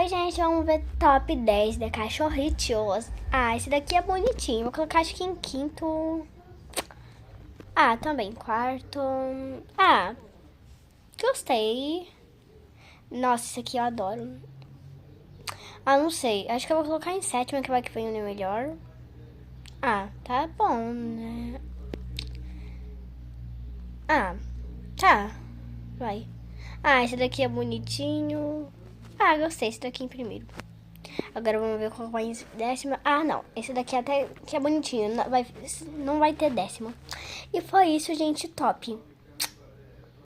gente, vamos ver top 10 de cachorritos. Ah, esse daqui é bonitinho. Vou colocar acho que em quinto. Ah, também quarto. Ah, gostei. Nossa, esse aqui eu adoro. Ah, não sei. Acho que eu vou colocar em sétimo, que vai que vem o melhor. Ah, tá bom, né? Ah, tá. Vai. Ah, esse daqui é bonitinho. Ah, gostei. Esse daqui em primeiro. Agora vamos ver qual vai em décima. Ah, não. Esse daqui até que é bonitinho. Não vai ter décima. E foi isso, gente. Top.